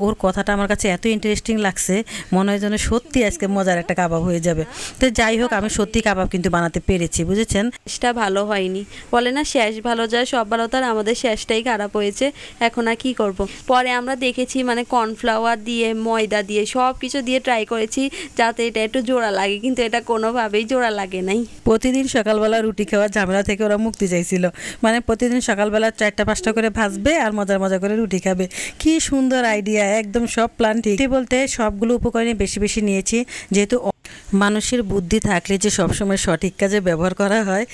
ওর কথাটা আমার কাছে এত ইন্টারেস্টিং লাগছে, মনে হয় যেন সত্যি আজকে মজার একটা কাবাব হয়ে যাবে। তো যাই হোক, আমি সত্যি কাবাব কিন্তু বানাতে পেরেছি, বুঝেছেন। শেষটা ভালো হয়নি, বলে না শেষ ভালো যায় সব ভালো, তার আমাদের শেষটাই খারাপ হয়েছে। এখন আর কি করব। পরে আমরা দেখেছি মানে কর্নফ্লাওয়ার দিয়ে ময়দা দিয়ে সব কিছু দিয়ে ট্রাই করেছি যাতে এটা একটু জোড়া লাগে, কিন্তু এটা কোনোভাবেই জোড়া লাগে নাই। প্রতিদিন সকালবেলা রুটি খাওয়ার ঝামেলা থেকে ওরা মুক্তি চাইছিল, মানে প্রতিদিন সকালবেলা 4টা-5টা করে ভাজবে আর মজার মজা করে রুটি খাবে। কি সুন্দর আইডিয়া, একদম সব প্ল্যান ঠিক বলতে সবগুলো উপকরণই বেশি বেশি নিয়েছি, যেহেতু মানুষের বুদ্ধি থাকলে যে সবসময় সঠিক কাজে ব্যবহার করা হয়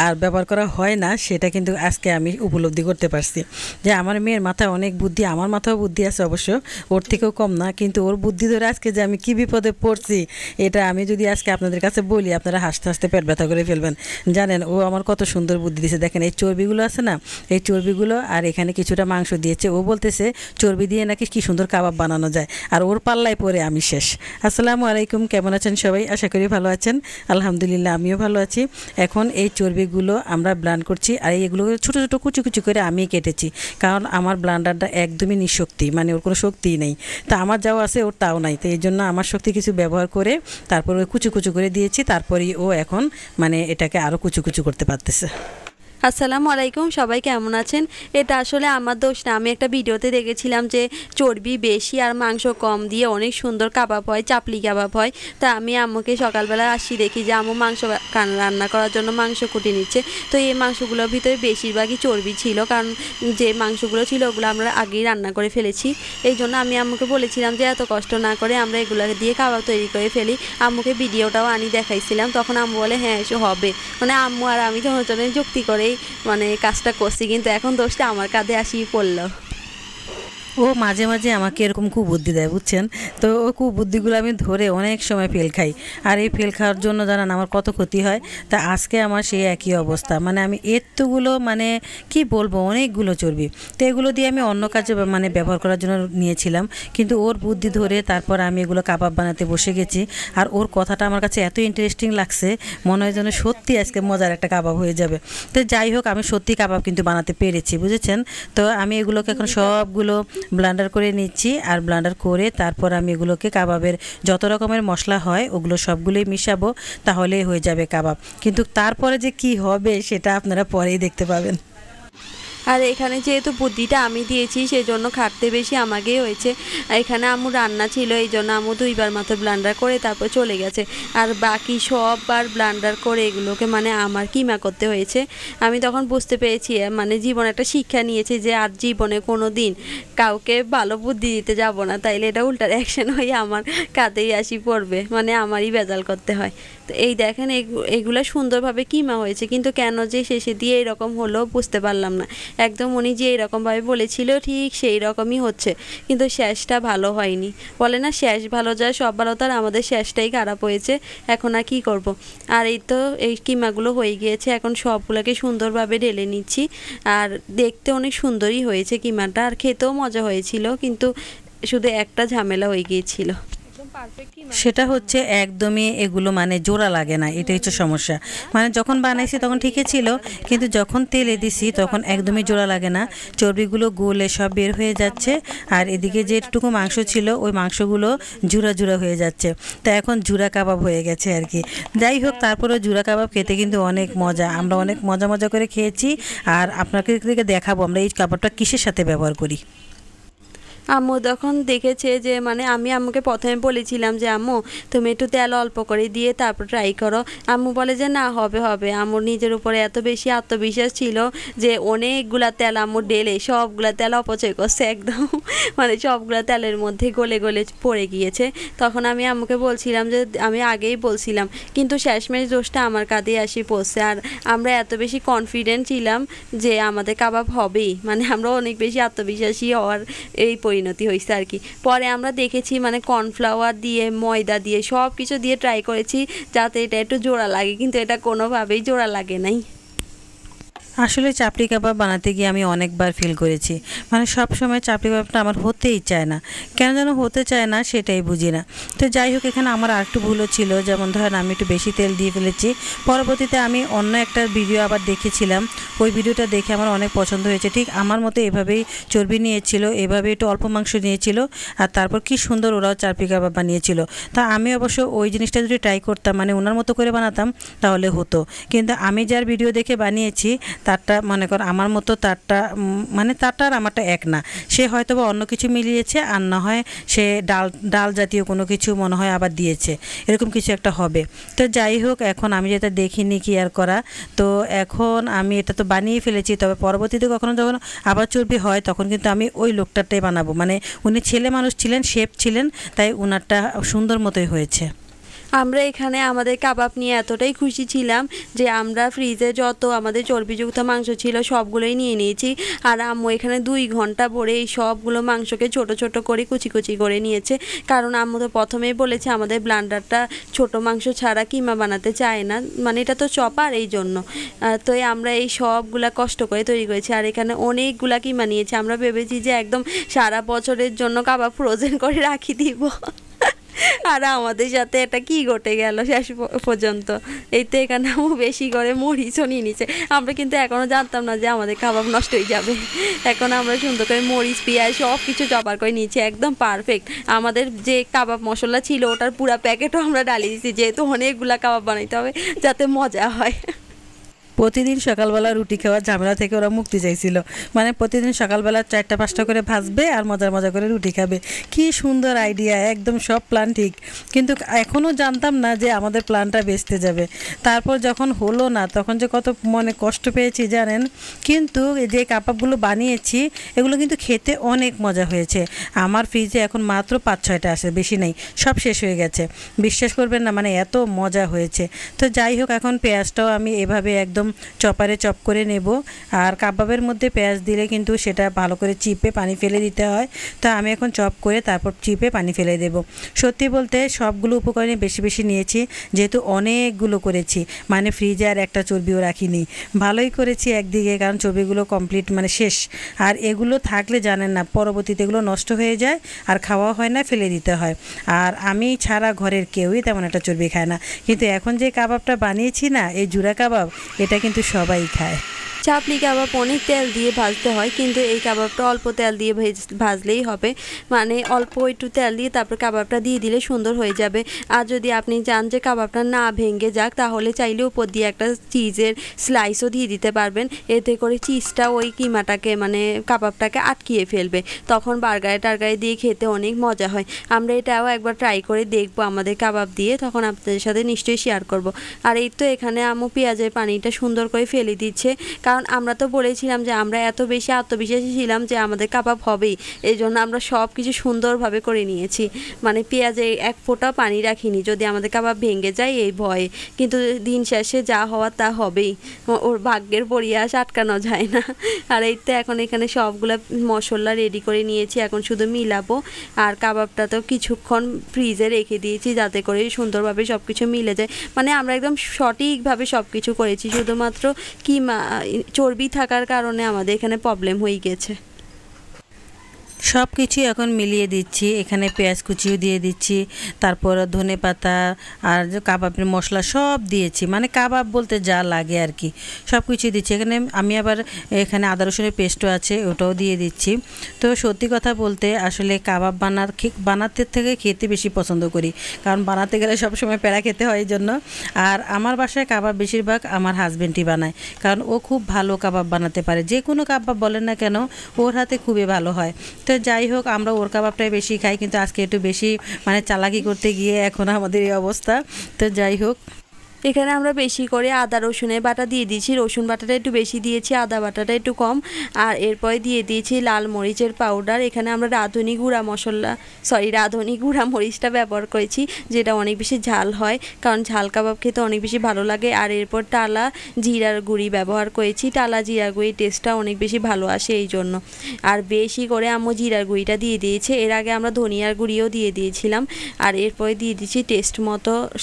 আর ব্যবহার করা হয় না, সেটা কিন্তু আজকে আমি উপলব্ধি করতে পারছি যে আমার মেয়ের মাথায় অনেক বুদ্ধি, আমার মাথায়ও বুদ্ধি আছে অবশ্য, ওর থেকেও কম না, কিন্তু ওর বুদ্ধি ধরে আজকে যে আমি কি বিপদে পড়ছি এটা আমি যদি আজকে আপনাদের কাছে বলি আপনারা হাসতে হাসতে পেট ব্যথা করে ফেলবেন। জানেন ও আমার কত সুন্দর বুদ্ধি দিয়েছে, দেখেন এই চর্বিগুলো আছে না, এই চর্বিগুলো আর এখানে কিছুটা মাংস দিয়েছে, ও বলতেছে চর্বি দিয়ে নাকি কি সুন্দর কাবাব বানানো যায়, আর ওর পাল্লায় পরে আমি শেষ। আসসালামু আলাইকুম, কেমন আছেন সবাই? আশা করি ভালো আছেন। আলহামদুলিল্লাহ আমিও ভালো আছি। এখন এই চর্বিগুলো আমরা ব্লেন্ড করছি, আর এইগুলো ছোটো ছোটো কুচি কুচি করে আমি কেটেছি, কারণ আমার ব্লেন্ডারটা একদমই নিঃশক্তি, মানে ওর কোনো শক্তিই নেই। তা আমার যাও আছে ওর তাও নাই, তো এই জন্য আমার শক্তি কিছু ব্যবহার করে তারপর ওই কুচি কুচি করে দিয়েছি, তারপরেই ও এখন মানে এটাকে আরও কুচি কুচি করতে পারতেছে। আসসালামু আলাইকুম, সবাই কেমন আছেন? এটা আসলে আমার দোষ না, আমি একটা ভিডিওতে দেখেছিলাম যে চর্বি বেশি আর মাংস কম দিয়ে অনেক সুন্দর কাবাব হয়, চাপলি কাবাব হয়। তা আমি আম্মুকে সকালবেলা আসি দেখি যে আম্মু মাংস রান্না করার জন্য মাংস কুটে নিচ্ছে। তো এই মাংসগুলোর ভিতরে বেশিরভাগই চর্বি ছিল, কারণ যে মাংসগুলো ছিল ওগুলো আমরা আগেই রান্না করে ফেলেছি। এই জন্য আমি আম্মুকে বলেছিলাম যে এত কষ্ট না করে আমরা এগুলোকে দিয়ে কাবাব তৈরি করে ফেলি। আম্মুকে ভিডিওটাও আনি দেখাইছিলাম, তখন আম্মু বলে হ্যাঁ এসে হবে। মানে আম্মু আর আমি দুজনে যুক্তি করেই মানে কাজটা করছি, কিন্তু এখন দোষটা আমার কাঁধে আসিয়ে পড়লো। ও মাঝে মাঝে আমাকে এরকম কুবুদ্ধি দেয়, বুঝছেন। তো ও কুবুদ্ধিগুলো আমি ধরে অনেক সময় ফেল খাই, আর এই ফেল খাওয়ার জন্য জানান আমার কত ক্ষতি হয়। তা আজকে আমার সেই একই অবস্থা, মানে আমি এতগুলো মানে কি বলবো অনেকগুলো চর্বি, তো এগুলো দিয়ে আমি অন্য কাজে মানে ব্যবহার করার জন্য নিয়েছিলাম, কিন্তু ওর বুদ্ধি ধরে তারপর আমি এগুলো কাবাব বানাতে বসে গেছি। আর ওর কথাটা আমার কাছে এত ইন্টারেস্টিং লাগছে, মনে হয় যেন সত্যি আজকে মজার একটা কাবাব হয়ে যাবে। তো যাই হোক, আমি সত্যি কাবাব কিন্তু বানাতে পেরেছি, বুঝেছেন। তো আমি এগুলোকে এখন সবগুলো ব্লেন্ডার করে নিচ্ছি, আর ব্লেন্ডার করে তারপর আমি এগুলোকে কাবাবের যত রকমের মশলা হয় ওগুলো সবগুলোই মিশাবো, তাহলেই হয়ে যাবে কাবাব। কিন্তু তারপরে যে কি হবে সেটা আপনারা পরেই দেখতে পাবেন। আর এখানে যেহেতু বুদ্ধিটা আমি দিয়েছি সেই জন্য খাটতে বেশি আমাকেই হয়েছে। এখানে আম্মু রান্না ছিল, এই জন্য আম্মু 2বার মাত্র ব্লেন্ডার করে তারপর চলে গেছে, আর বাকি সববার ব্লেন্ডার করে এগুলোকে মানে আমার কিমা করতে হয়েছে। আমি তখন বুঝতে পেরেছি মানে জীবনে একটা শিক্ষা নিয়েছি যে আর জীবনে কোনো দিন কাউকে ভালো বুদ্ধি দিতে যাব না, তাইলে এটা উল্টা অ্যাকশন হয়ে আমার কাঁধেই আসি পড়বে, মানে আমারই ভেজাল করতে হয়। তো এই দেখেন এগুলো সুন্দরভাবে কিমা হয়েছে, কিন্তু কেন যে শেষে দিয়ে এরকম হলো বুঝতে পারলাম না। একদম উনি যে এরকমভাবে বলেছিল ঠিক সেই রকমই হচ্ছে, কিন্তু শেষটা ভালো হয়নি। বলে না শেষ ভালো যায় সব ভালো, তার আমাদের শেষটাই খারাপ হয়েছে। এখন আর কি করব। আর এই তো এই কিমাগুলো হয়ে গিয়েছে, এখন সবগুলোকে সুন্দরভাবে ঢেলে নিচ্ছি। আর দেখতে অনেক সুন্দরই হয়েছে কিমাটা, আর খেতেও মজা হয়েছিল, কিন্তু শুধু একটা ঝামেলা হয়ে গিয়েছিল। সেটা হচ্ছে একদমই এগুলো মানে জোড়া লাগে না, এটাই হচ্ছে সমস্যা। মানে যখন বানাইছি তখন ঠিকই ছিল, কিন্তু যখন তেলে দিছি তখন একদমই জোড়া লাগে না, চর্বিগুলো গলে সব বের হয়ে যাচ্ছে, আর এদিকে যেটুকু মাংস ছিল ওই মাংসগুলো জুড়া জুড়া হয়ে যাচ্ছে। তো এখন জুড়া কাবাব হয়ে গেছে আর কি। যাই হোক, তারপরেও জুড়া কাবাব খেতে কিন্তু অনেক মজা, আমরা অনেক মজা মজা করে খেয়েছি। আর আপনাকে দেখাবো আমরা এই কাবাবটা কিসের সাথে ব্যবহার করি। আম্মু তখন দেখেছে যে মানে আমি আম্মুকে প্রথমে বলেছিলাম যে আম্মু তুমি একটু তেল অল্প করে দিয়ে তারপর ট্রাই করো। আম্মু বলে যে না হবে হবে। আম্মুর নিজের উপরে এত বেশি আত্মবিশ্বাস ছিল যে অনেকগুলা তেল আম্মু ঢেলে সবগুলা তেল অপচয় করছে একদম মানে সবগুলা তেলের মধ্যে গলে গলে পড়ে গিয়েছে। তখন আমি আম্মুকে বলছিলাম যে আমি আগেই বলছিলাম, কিন্তু শেষমেশ দোষটা আমার কাঁধেই আসি পড়ছে। আর আমরা এত বেশি কনফিডেন্ট ছিলাম যে আমাদের কাবাব হবেই, মানে আমরা অনেক বেশি আত্মবিশ্বাসী হওয়ার এই পরিণতি হয়েছে আর কি। পরে আমরা দেখেছি মানে কর্নফ্লাওয়ার দিয়ে ময়দা দিয়ে সব কিছু দিয়ে ট্রাই করেছি যাতে এটা একটু জোড়া লাগে, কিন্তু এটা কোনোভাবেই জোড়া লাগে নাই। আসলে চাপড়ি কাবাব বানাতে গিয়ে আমি অনেকবার ফিল করেছি, মানে সব সময় চাপড়ি কাবাবটা আমার হতেই চায় না, কেন যেন হতে চায় না সেটাই বুঝি না। তো যাই হোক, এখানে আমার আরেকটু ভুলও ছিল, যেমন ধরেন আমি একটু বেশি তেল দিয়ে ফেলেছি। পরবর্তীতে আমি অন্য একটা ভিডিও আবার দেখেছিলাম, ওই ভিডিওটা দেখে আমার অনেক পছন্দ হয়েছে। ঠিক আমার মতো এভাবেই চর্বি নিয়েছিল, এভাবে একটু অল্প মাংস নিয়েছিল, আর তারপর কি সুন্দর ওরাও চাপড়ি কাবাব বানিয়েছিল। তা আমি অবশ্য ওই জিনিসটা যদি ট্রাই করতাম, মানে ওনার মতো করে বানাতাম তাহলে হতো, কিন্তু আমি যার ভিডিও দেখে বানিয়েছি তারটা মনে কর আমার মতো তারটা মানে তারটা আর আমারটা এক না। সে হয়তো বা অন্য কিছু মিলিয়েছে, আর না হয় সে ডাল ডাল জাতীয় কোনো কিছু মনে হয় আবার দিয়েছে, এরকম কিছু একটা হবে। তো যাই হোক, এখন আমি যেটা দেখিনি কি আর করা, তো এখন আমি এটা তো বানিয়ে ফেলেছি, তবে পরবর্তীতে কখনো যখন আবার চর্বি হয় তখন কিন্তু আমি ওই লোকটারটাই বানাবো। মানে উনি ছেলে মানুষ ছিলেন, শেফ ছিলেন, তাই উনারটা সুন্দর মতোই হয়েছে। আমরা এখানে আমাদের কাবাব নিয়ে এতটাই খুশি ছিলাম যে আমরা ফ্রিজে যত আমাদের চর্বিযুক্ত মাংস ছিল সবগুলোই নিয়ে নিয়েছি। আর আম্মু এখানে 2 ঘন্টা ভরে এই সবগুলো মাংসকে ছোট ছোট করে কুচি কুচি করে নিয়েছে, কারণ আম্মু তো প্রথমেই বলেছে আমাদের ব্লান্ডারটা ছোট মাংস ছাড়া কিমা বানাতে চায় না, মানে এটা তো চপার, এই জন্য। তো আমরা এই সবগুলা কষ্ট করে তৈরি করেছি। আর এখানে অনেকগুলা কিমা নিয়েছি, আমরা ভেবেছি যে একদম সারা বছরের জন্য কাবাব ফ্রোজেন করে রাখি দিব। আর আমাদের সাথে এটা কি ঘটে গেল শেষ পর্যন্ত। এই তো এখানে আমি বেশি করে মরিচও নিয়ে নিচ্ছে। আমরা কিন্তু এখনও জানতাম না যে আমাদের কাবাব নষ্ট হয়ে যাবে। এখন আমরা সুন্দর করে মরিচ পেঁয়াজ সব কিছু জবার করে নিয়েছি, একদম পারফেক্ট। আমাদের যে কাবাব মশলা ছিল ওটার পুরা প্যাকেটও আমরা ডালিয়ে দিয়েছি, যেহেতু অনেকগুলা কাবাব বানাইতে হবে যাতে মজা হয়। প্রতিদিন সকালবেলা রুটি খাওয়ার ঝামেলা থেকে ওরা মুক্তি চাইছিল, মানে প্রতিদিন সকালবেলা 4টা-5টা করে ভাজবে আর মজার মজা করে রুটি খাবে। কি সুন্দর আইডিয়া, একদম সব প্ল্যান ঠিক, কিন্তু এখনও জানতাম না যে আমাদের প্ল্যানটা বেচতে যাবে। তারপর যখন হলো না তখন যে কত মনে কষ্ট পেয়েছি জানেন। কিন্তু যে কাবাবগুলো বানিয়েছি এগুলো কিন্তু খেতে অনেক মজা হয়েছে। আমার ফ্রিজে এখন মাত্র 5-6টা আছে, বেশি নেই, সব শেষ হয়ে গেছে। বিশ্বাস করবেন না, মানে এত মজা হয়েছে। তো যাই হোক, এখন পেঁয়াজটাও আমি এভাবে একদম চপারে চপ করে নেব। আর কাবাবের মধ্যে পেঁয়াজ দিলে কিন্তু সেটা ভালো করে চিপে পানি ফেলে দিতে হয়, তো আমি এখন চপ করে তারপর চিপে পানি ফেলে দেব। সত্যি বলতে সবগুলো উপকরণে বেশি বেশি নিয়েছি, যেহেতু অনেকগুলো করেছি, মানে ফ্রিজে আর একটা চর্বিও রাখিনি। ভালোই করেছি একদিকে, কারণ চর্বিগুলো কমপ্লিট মানে শেষ। আর এগুলো থাকলে জানেন না, পরবর্তীতে এগুলো নষ্ট হয়ে যায় আর খাওয়া হয় না, ফেলে দিতে হয়। আর আমি ছাড়া ঘরের কেউই তেমন একটা চর্বি খায় না, কিন্তু এখন যে কাবাবটা বানিয়েছি না, এই জুরা কাবাব, এটা কিন্তু সবাই খায়। চাপলি কাবাব অনেক তেল দিয়ে ভাজতে হয়, কিন্তু এই কাবাবটা অল্প তেল দিয়ে ভাজলেই হবে। মানে অল্প একটু তেল দিয়ে তারপর কাবাবটা দিয়ে দিলে সুন্দর হয়ে যাবে। আর যদি আপনি চান যে কাবাবটা না ভেঙে যাক, তাহলে চাইলে উপর দিয়ে একটা চিজের স্লাইসও দিয়ে দিতে পারবেন। এতে করে চিজটা ওই কিমাটাকে মানে কাবাবটাকে আটকিয়ে ফেলবে, তখন বার্গারে টার্গারে দিয়ে খেতে অনেক মজা হয়। আমরা এটাও একবার ট্রাই করে দেখবো আমাদের কাবাব দিয়ে, তখন আপনাদের সাথে নিশ্চয়ই শেয়ার করব। আর এই তো এখানে আম্মু পেঁয়াজের পানিটা সুন্দর করে ফেলে দিচ্ছে, কারণ আমরা তো বলেছিলাম যে আমরা এত বেশি আত্মবিশ্বাসী ছিলাম যে আমাদের কাবাব হবেই, এই জন্য আমরা সব কিছু সুন্দরভাবে করে নিয়েছি। মানে পেঁয়াজে এক ফোঁটা পানি রাখিনি যদি আমাদের কাবাব ভেঙে যায় এই ভয়ে, কিন্তু দিন শেষে যা হওয়ার তা হবেই, ওর ভাগ্যের পরিহাস আটকানো যায় না। আর এই তো এখন এখানে সবগুলো মশলা রেডি করে নিয়েছি, এখন শুধু মিলাবো। আর কাবাবটা তো কিছুক্ষণ ফ্রিজে রেখে দিয়েছি যাতে করে সুন্দরভাবে সব কিছু মিলে যায়। মানে আমরা একদম সঠিকভাবে সব কিছু করেছি, শুধুমাত্র চর্বি থাকার কারণে আমাদের এখানে প্রবলেম হয়ে গেছে। সব কিছু এখন মিলিয়ে দিচ্ছি, এখানে পেঁয়াজ কুচিও দিয়ে দিচ্ছি, তারপর ধনে পাতা আর কাবাবের মশলা সব দিয়েছি, মানে কাবাব বলতে যা লাগে আর কি সব কিছু দিচ্ছি। এখানে আমি আবার এখানে আদা রসুনের পেস্টও আছে, ওটাও দিয়ে দিচ্ছি। তো সত্যি কথা বলতে আসলে কাবাব বানাতে থেকে খেতে বেশি পছন্দ করি, কারণ বানাতে গেলে সবসময় প্যারা খেতে হয় এই জন্য। আর আমার বাসায় কাবাব বেশিরভাগ আমার হাজব্যান্ডই বানায়, কারণ ও খুব ভালো কাবাব বানাতে পারে, যে কোনো কাবাব বলেন না কেন ওর হাতে খুবই ভালো হয়। তো যাই হোক, আমরা ওর কাবাবটাই বেশি খাই, কিন্তু আজকে একটু বেশি মানে চালাকি করতে গিয়ে এখন আমাদের এই অবস্থা। তো যাই হোক, এখানে আমরা বেশি করে আদা রসুনের বাটা দিয়ে দিয়েছি, রসুন বাটাটা একটু বেশি দিয়েছি, আদা বাটাটা একটু কম। আর এরপরে দিয়ে দিয়েছি লাল মরিচের পাউডার। এখানে আমরা রাঁধুনি গুঁড়া মরিচটা ব্যবহার করেছি, যেটা অনেক বেশি ঝাল হয়, কারণ ঝাল কাবাব খেতে অনেক বেশি ভালো লাগে। আর এরপর টালা জিরার গুঁড়ি ব্যবহার করেছি, টালা জিরার গুঁড়ির টেস্টটা অনেক বেশি ভালো আসে এই জন্য। আর বেশি করে আম্মু জিরার গুঁড়িটা দিয়ে দিয়েছে, এর আগে আমরা ধনিয়ার গুঁড়িও দিয়ে দিয়েছিলাম। আর এরপরে দিয়ে দিচ্ছি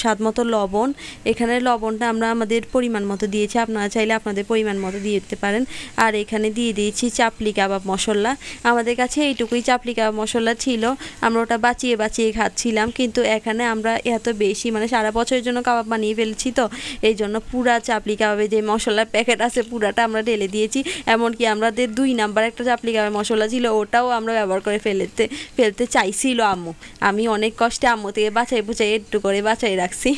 স্বাদ মতো লবণ। এখানে এখানে লবণটা আমরা আমাদের পরিমাণ মতো দিয়েছি, আপনারা চাইলে আপনাদের পরিমাণ মতো দিয়ে দিতে পারেন। আর এখানে দিয়ে দিয়েছি চাপলি কাবাব মশলা। আমাদের কাছে এইটুকুই চাপলি কাবাব মশলা ছিল, আমরা ওটা বাঁচিয়ে বাঁচিয়ে খাচ্ছিলাম। কিন্তু এখানে আমরা এত বেশি মানে সারা বছরের জন্য কাবাব বানিয়ে ফেলছি, তো এই জন্য পুরা চাপলি কাবাবে যে মশলার প্যাকেট আছে পুরাটা আমরা ঢেলে দিয়েছি। এমনকি আমাদের 2 নাম্বার একটা চাপলি কাবাব মশলা ছিল, ওটাও আমরা ব্যবহার করে ফেলতে চাইছিল আম্মু। আমি অনেক কষ্টে আম্মু থেকে বাছাই বুছাই একটু করে বাছাই রাখছি।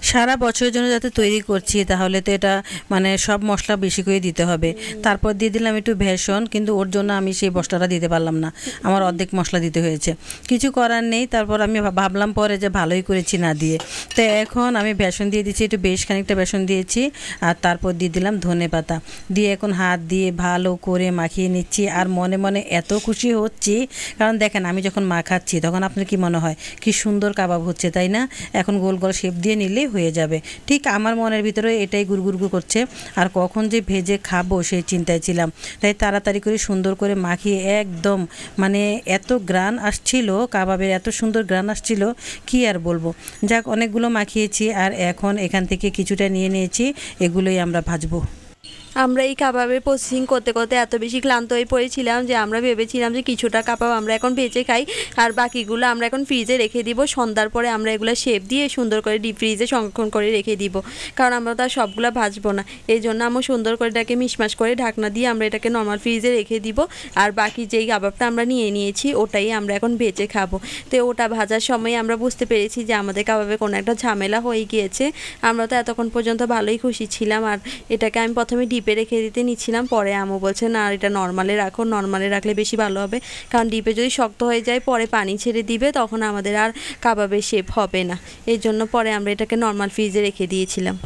সারা বছরের জন্য যাতে তৈরি করছি, তাহলে তো এটা মানে সব মশলা বেশি করে দিতে হবে। তারপর দিয়ে দিলাম একটু ভেষণ, কিন্তু ওর জন্য আমি সেই মশলাটা দিতে পারলাম না, আমার অর্ধেক মশলা দিতে হয়েছে, কিছু করার নেই। তারপর আমি ভাবলাম পরে যে ভালোই করেছি না দিয়ে। তো এখন আমি বেসন দিয়ে দিচ্ছি, একটু বেশ খানিকটা বেসন দিয়েছি, আর তারপর দিয়ে দিলাম ধনে পাতা দিয়ে এখন হাত দিয়ে ভালো করে মাখিয়ে নিচ্ছি। আর মনে মনে এত খুশি হচ্ছি, কারণ দেখেন আমি যখন মাখাচ্ছি তখন আপনার কি মনে হয় কি সুন্দর কাবাব হচ্ছে, তাই না? এখন গোল গোল শেপ দিয়ে নিলেই হয়ে যাবে। ঠিক আমার মনের ভিতরে এটাই গুড়গুড় করছে, আর কখন যে ভেজে খাবো সেই চিন্তায় ছিলাম। তাই তাড়াতাড়ি করে সুন্দর করে মাখিয়ে একদম মানে এত গ্রান আসছিল, কাবাবের এত সুন্দর গ্রান আসছিল কি আর বলবো। যাক, অনেকগুলো মাখিয়েছি, আর এখন এখান থেকে কিছুটা নিয়ে নিয়েছি, এগুলোই আমরা ভাজবো। আমরা এই কাবাবের প্রসেসিং করতে করতে এত বেশি ক্লান্ত হয়ে পড়েছিলাম যে আমরা ভেবেছিলাম যে কিছুটা কাবাব আমরা এখন ভেজে খাই, আর বাকিগুলো আমরা এখন ফ্রিজে রেখে দিব। সন্ধ্যার পরে আমরা এগুলো শেপ দিয়ে সুন্দর করে ডিপ ফ্রিজে সংরক্ষণ করে রেখে দিব, কারণ আমরা তো আর সবগুলো ভাজবো না। এই জন্য আমরা সুন্দর করে এটাকে মিশমাশ করে ঢাকনা দিয়ে আমরা এটাকে নর্মাল ফ্রিজে রেখে দিব। আর বাকি যেই কাবাবটা আমরা নিয়ে নিয়েছি ওটাই আমরা এখন ভেজে খাবো। তো ওটা ভাজার সময় আমরা বুঝতে পেরেছি যে আমাদের কাবাবে কোনো একটা ঝামেলা হয়ে গিয়েছে। আমরা তো এতক্ষণ পর্যন্ত ভালোই খুশি ছিলাম, আর এটাকে আমি প্রথমে ডিপে রেখে দিতে নিচ্ছিলাম, পরে আম্মু বলছে না এটা নর্মালে রাখো, নর্মালে রাখলে বেশি ভালো হবে, কারণ ডিপে যদি শক্ত হয়ে যায় পরে পানি ছেড়ে দিবে, তখন আমাদের আর কাবাবের শেপ হবে না। এই জন্য পরে আমরা এটাকে নর্মাল ফ্রিজে রেখে দিয়েছিলাম।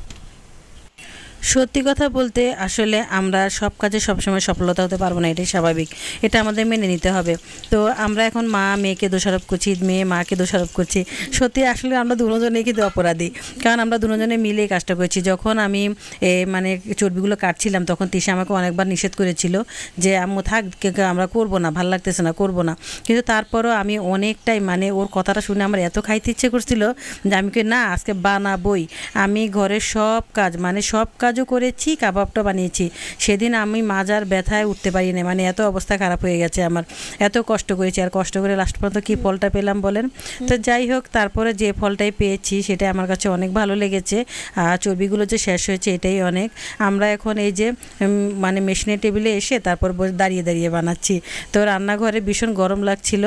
সত্যি কথা বলতে আসলে আমরা সব কাজে সবসময় সফলতা হতে পারবো না, এটাই স্বাভাবিক, এটা আমাদের মেনে নিতে হবে। তো আমরা এখন মা মেয়েকে দোষারোপ করছি, মেয়ে মাকে দোষারোপ করছি। সত্যি আসলে আমরা দুজনেই কিন্তু অপরাধী, কারণ আমরা দুজনে মিলেই কাজটা করেছি। যখন আমি মানে চর্বিগুলো কাটছিলাম তখন তিশা আমাকে অনেকবার নিষেধ করেছিল যে আম্মু থাক, আমরা করবো না, ভাল লাগতেছে না, করবো না। কিন্তু তারপরও আমি অনেকটাই মানে ওর কথাটা শুনে আমার এত খাইতে ইচ্ছে করছিল যে আমি না আজকে বানাবই। আমি ঘরের সব কাজ মানে সব কাজও করেছি, কাবাবটা বানিয়েছি। সেদিন আমি মাজার ব্যথায় উঠতে পারি না, মানে এত অবস্থা খারাপ হয়ে গেছে আমার, এত কষ্ট করেছি। আর কষ্ট করে লাস্ট পর্যন্ত কী ফলটা পেলাম বলেন? তো যাই হোক, তারপরে যে ফলটাই পেয়েছি সেটা আমার কাছে অনেক ভালো লেগেছে। আর চর্বিগুলো যে শেষ হয়েছে এটাই অনেক। আমরা এখন এই যে মানে মেশিনের টেবিলে এসে তারপর দাঁড়িয়ে দাঁড়িয়ে বানাচ্ছি। তো রান্নাঘরে ভীষণ গরম লাগছিল,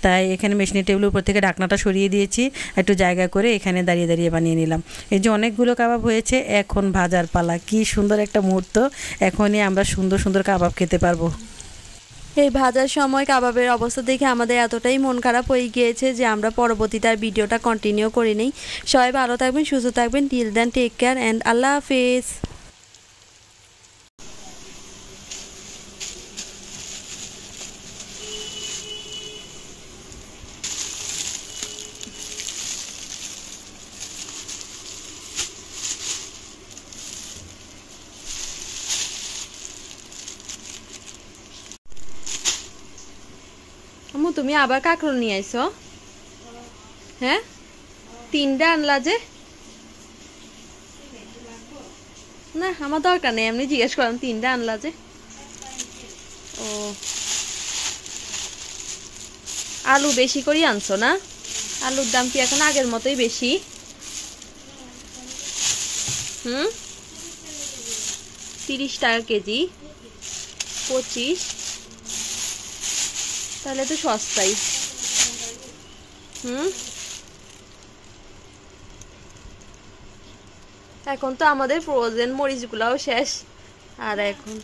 তাই এখানে মেশিনের টেবিলের উপর থেকে ঢাকনাটা সরিয়ে দিয়েছি, একটু জায়গা করে এখানে দাঁড়িয়ে দাঁড়িয়ে বানিয়ে নিলাম। এই যে অনেকগুলো কাবাব হয়েছে, এখন ভাজার পালা। কি সুন্দর একটা মুহূর্ত, এখনই আমরা সুন্দর সুন্দর কাবাব খেতে পারবো। এই ভাজার সময় কাবাবের অবস্থা দেখে আমাদের এতটাই মন খারাপ হয়ে গিয়েছে যে আমরা পরবর্তীতে আর ভিডিওটা কন্টিনিউ করি নেই। সবাই ভালো থাকবেন, সুস্থ থাকবেন। Till then take care and আল্লাহ হাফেজ। আম্মু তুমি আবার কাঁকরোল নিয়ে আইছো? হ্যাঁ, 3টা আনলা যে? না আমার দরকার নেই, এমনি জিজ্ঞেস করলাম 3টা আনলা যে। ও, আলু বেশি করে আনছো না? আলুর দাম কি এখন আগের মতোই বেশি? 30 টাকা কেজি, 25, তাহলে তো সস্তাই। এখন তো আমাদের ফ্রোজেন মরিচগুলাও শেষ, আর এখন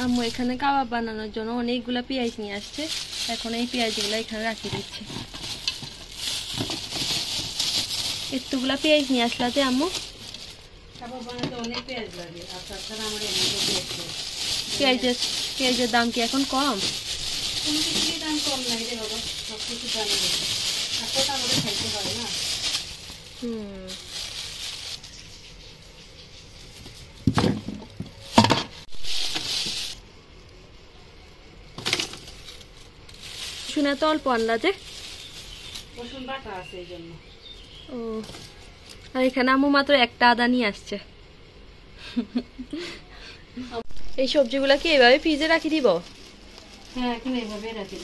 আম্মু এখানে কাবাব বানানোর জন্য অনেকগুলা পেঁয়াজ নিয়ে আসছে, এখন এই পেঁয়াজগুলো এখানে রাখি দিচ্ছে। এতগুলা পেঁয়াজ নিয়ে আসলা যে আম্মু? কাবাব বানাতে অনেক পেঁয়াজ লাগে, আর তাছাড়া আমার এমনিতে পেঁয়াজের দাম কি এখন কম? কোনো কিছুরই দাম কম কম নাই রে বাবা, সব কিছু জানি আর কথা আমাদের খাইতে হয় না। শুনে তো অল্প আনলা যে, রসুন বাটা আছে এই জন্য। ও, আর এখানে আম্মু মাত্র একটা আদা নিয়ে আসছে। এই সবজিগুলা কি এভাবে ফ্রিজে রাখি দিব? হ্যাঁ, এখন এইভাবে রাখি।